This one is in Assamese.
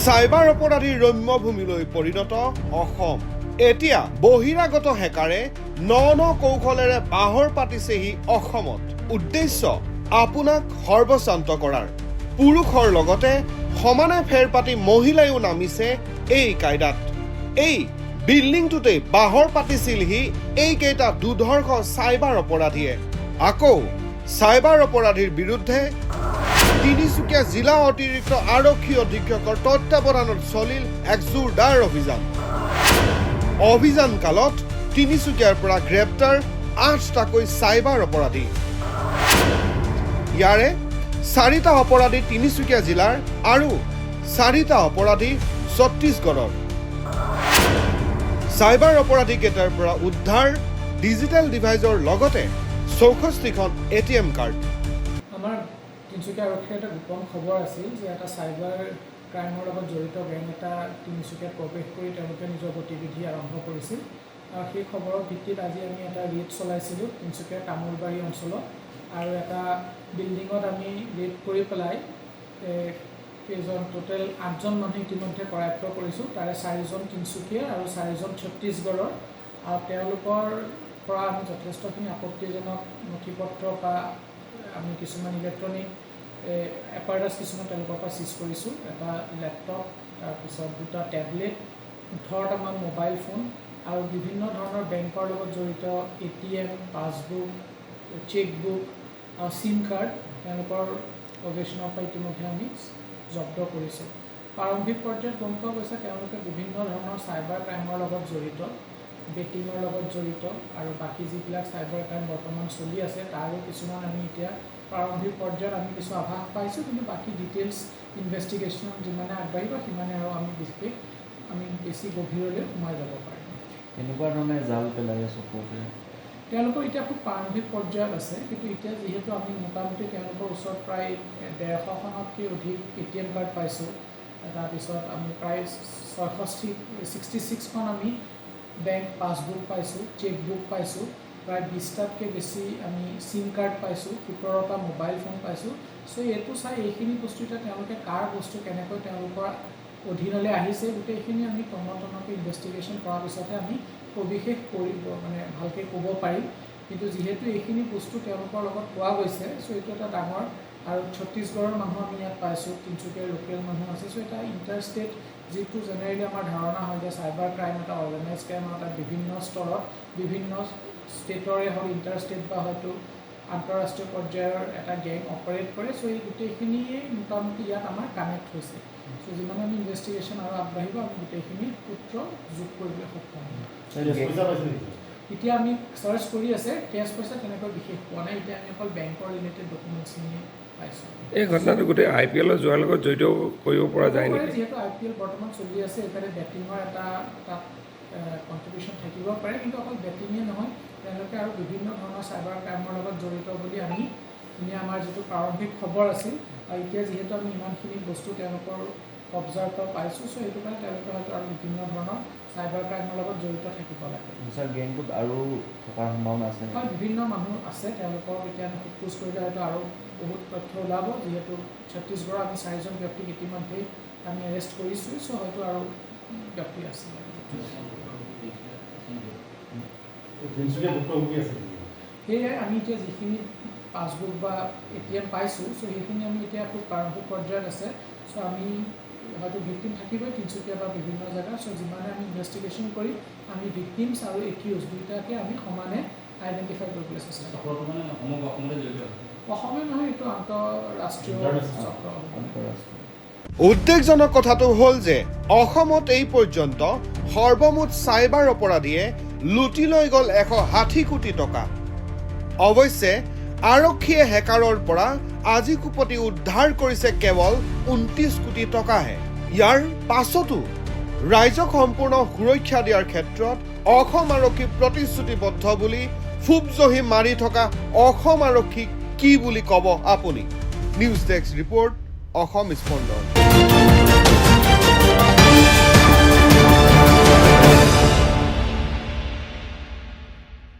চাইবাৰ অপৰাধীৰ ৰম্যভূমিলৈ পৰিণত অসম। এতিয়া বহিৰাগত হেকাৰে ন কৌশলেৰে বাহৰ পাতিছেহি অসমত। উদ্দেশ্য আপোনাক সৰ্বশান্ত কৰাৰ। পুৰুষৰ লগতে সমানে ফেৰ পাতি মহিলায়ো নামিছে এই কায়দাত। এই বিল্ডিংটোতে বাহৰ পাতিছিলহি এইকেইটা দুৰ্ধৰ্ষ চাইবাৰ অপৰাধীয়ে। আকৌ চাইবাৰ অপৰাধীৰ বিৰুদ্ধে তিনিচুকীয়া জিলা অতিৰিক্ত আৰক্ষী অধীক্ষকৰ তত্বাৱধানত চলিল এক জোৰদাৰ অভিযান কালত তিনিচুকীয়াৰ পৰা গ্ৰেপ্তাৰ ৮টাকৈ চাইবাৰ অপৰাধী। ইয়াৰে 4টা অপৰাধী তিনিচুকীয়া জিলাৰ আৰু 4টা অপৰাধী ছত্তীশগড়ৰ। চাইবাৰ অপৰাধীকেইটাৰ পৰা উদ্ধাৰ ডিজিটেল ডিভাইজৰ লগতে 64খন ATM কাৰ্ড। আমাৰ তিনিচুকীয়া আৰক্ষীৰ এটা গোপন খবৰ আছিল যে এটা চাইবাৰ ক্ৰাইমৰ লগত জড়িত গেং এটা তিনিচুকীয়াত প্ৰৱেশ কৰি তেওঁলোকে নিজৰ গতিবিধি আৰম্ভ কৰিছিল। আৰু সেই খবৰৰ ভিত্তিত আজি আমি এটা ৰেড চলাইছিলোঁ তিনিচুকীয়াৰ তামোলবাৰী অঞ্চলত। আৰু এটা বিল্ডিঙত আমি ৰেড কৰি পেলাই টোটেল 8জন মানুহ ইতিমধ্যে কৰায়ত্ব কৰিছোঁ। তাৰে 4জন তিনিচুকীয়া আৰু 4জন ছত্তীশগড়ৰ। আৰু তেওঁলোকৰ পৰা আমি যথেষ্টখিনি আপত্তিজনক নথিপত্ৰ বা আমি কিছুমান ইলেক্ট্ৰনিক এপাৰটাছ কিছুমান তেওঁলোকৰ পৰা চিজ কৰিছোঁ। এটা লেপটপ, তাৰপিছত 2টা টেবলেট, 18টামান মোবাইল ফোন আৰু বিভিন্ন ধৰণৰ বেংকৰ লগত জড়িত ATM, passbook, chequebook, SIM card তেওঁলোকৰ পজিশ্যনৰ পৰা ইতিমধ্যে আমি জব্দ কৰিছোঁ। প্ৰাৰম্ভিক পৰ্যায়ত গম পোৱা গৈছে তেওঁলোকে বিভিন্ন ধৰণৰ চাইবাৰ ক্ৰাইমৰ লগত জড়িত, বেটিঙৰ লগত জড়িত আৰু বাকী যিবিলাক চাইবাৰ ক্ৰাইম বৰ্তমান চলি আছে তাৰো কিছুমান আমি এতিয়া প্ৰাৰম্ভিক পৰ্যায়ত আমি কিছু আভাস পাইছোঁ। কিন্তু বাকী ডিটেইলছ ইনভেষ্টিগেশ্যন যিমানে আগবাঢ়িব সিমানে আৰু আমি বেছি গভীৰলৈ সোমাই যাব পাৰিম। এনেকুৱা ধৰণে জাল পেলাই চকুতে তেওঁলোকৰ এতিয়া খুব প্ৰাৰম্ভিক পৰ্যায়ত আছে। কিন্তু এতিয়া যিহেতু আমি মোটামুটি তেওঁলোকৰ ওচৰত প্ৰায় 150খনতকৈ অধিক ATM কাৰ্ড পাইছোঁ। তাৰপিছত আমি প্ৰায় 66খন আমি বেংক পাছবুক পাইছোঁ, চেকবুক পাইছোঁ, প্ৰায় 20টাতকৈ বেছি আমি চিম কাৰ্ড পাইছোঁ, 17টা মোবাইল ফোন পাইছোঁ। চ' এইটো চাই এইখিনি বস্তু এতিয়া তেওঁলোকে কাৰ বস্তু কেনেকৈ তেওঁলোকৰ অধীনলৈ আহিছে গোটেইখিনি আমি তন্নতন্নকৈ ইনভেষ্টিগেশ্যন কৰাৰ পিছতহে আমি সবিশেষ ভালকৈ ক'ব পাৰিম। কিন্তু যিহেতু এইখিনি বস্তু তেওঁলোকৰ লগত পোৱা গৈছে, চ' এইটো এটা ডাঙৰ। আৰু ছত্তীশগড়ৰ মানুহ আমি ইয়াত পাইছোঁ, তিনিচুকীয়াৰ লোকেল মানুহ আছে। চ' এটা ইণ্টাৰষ্টেট যিটো জেনেৰেলি আমাৰ ধাৰণা হয় যে চাইবাৰ ক্ৰাইম এটা অৰ্গেনাইজ ক্ৰাইম এটা বিভিন্ন স্তৰত বিভিন্ন ষ্টেটৰে হওক ইণ্টাৰষ্টেট বা হয়তো আন্তঃৰাষ্ট্ৰীয় পৰ্যায়ৰ এটা গেং অপাৰেট কৰে। চ' এই গোটেইখিনিয়ে মোটামুটি ইয়াত আমাৰ কানেক্ট হৈছে। চ' যিমানে আমি ইনভেষ্টিগেশ্যন আৰু আগবাঢ়িব আমি গোটেইখিনি সূত্ৰ যোগ কৰিবলৈ সক্ষম হ'ম। এতিয়া আমি চাৰ্চ কৰি আছে, কেছ পইচা তেনেকৈ বিশেষ পোৱা নাই। এতিয়া আমি অকল বেংকৰ ৰিলেটেড ডকুমেণ্টছখিনি পাইছোঁ। এই ঘটনাটো গোটেই IPL যোৱাৰ লগত জড়িত কৰিব পৰা যায় নেকি? যিহেতু IPL বৰ্তমান চলি আছে, এইকাৰণে বেটিঙৰ এটা তাত কণ্ট্ৰিবিউশ্যন থাকিব পাৰে। কিন্তু অকল বেটিঙে নহয়, তেওঁলোকে আৰু বিভিন্ন ধৰণৰ চাইবাৰ ক্ৰাইমৰ লগত জড়িত বুলি আমি আমাৰ যিটো প্ৰাৰম্ভিক খবৰ আছিল। আৰু এতিয়া যিহেতু আমি ইমানখিনি বস্তু তেওঁলোকৰ কব্জাৰ পৰা পাইছোঁ, চ' সেইটো কাৰণে তেওঁলোকে হয়তো আৰু বিভিন্ন ধৰণৰ চাইবাৰ ক্ৰাইমৰ লগত জড়িত থাকিব লাগে। ছাৰ গেংটোত আৰু থকাৰ সম্ভাৱনা আছে? হয়, বিভিন্ন মানুহ আছে। তেওঁলোকক এতিয়া আমি সোধ পোছ কৰিলে হয়তো আৰু বহুত তথ্য ওলাব। যিহেতু ছত্তীশগড়ৰ আমি 4জন ব্যক্তিক ইতিমধ্যেই আমি এৰেষ্ট কৰিছোঁ, চ' হয়তো আৰু ব্যক্তি আছে। সেয়াই আমি এতিয়া যিখিনি পাছবুক বা ATM পাইছোঁ, চ' সেইখিনি আমি এতিয়া খুব প্ৰাৰম্ভিক পৰ্যায়ত আছে। চ' আমি হয়তো ভিক্টিম থাকিবই তিনিচুকীয়া বা বিভিন্ন জেগাত। চ' যিমানে আমি ইনভেষ্টিগেশ্যন কৰি আমি ভিক্টিমছ আৰু একিউজ দুয়োটাকে আমি সমানে আইডেণ্টিফাই কৰিবলৈ চেষ্টা কৰিম। অসমে নহয়, এইটো আন্তঃৰাষ্ট্ৰীয় চক্ৰ। উদ্বেগজনক কথাটো হ'ল যে অসমত এই পৰ্যন্ত সৰ্বমুঠ চাইবাৰ অপৰাধীয়ে লুটি লৈ গ'ল 160 কোটি টকা। অৱশ্যে আৰক্ষীয়ে হেকাৰৰ পৰা আজি কোপতি উদ্ধাৰ কৰিছে কেৱল 29 কোটি টকাহে। ইয়াৰ পাছতো ৰাইজক সম্পূৰ্ণ সুৰক্ষা দিয়াৰ ক্ষেত্ৰত অসম আৰক্ষী প্ৰতিশ্ৰুতিবদ্ধ বুলি ফুপজহি মাৰি থকা অসম আৰক্ষীক কি বুলি ক'ব আপুনি? নিউজ ডেস্ক ৰিপৰ্ট, অসম স্পন্দন।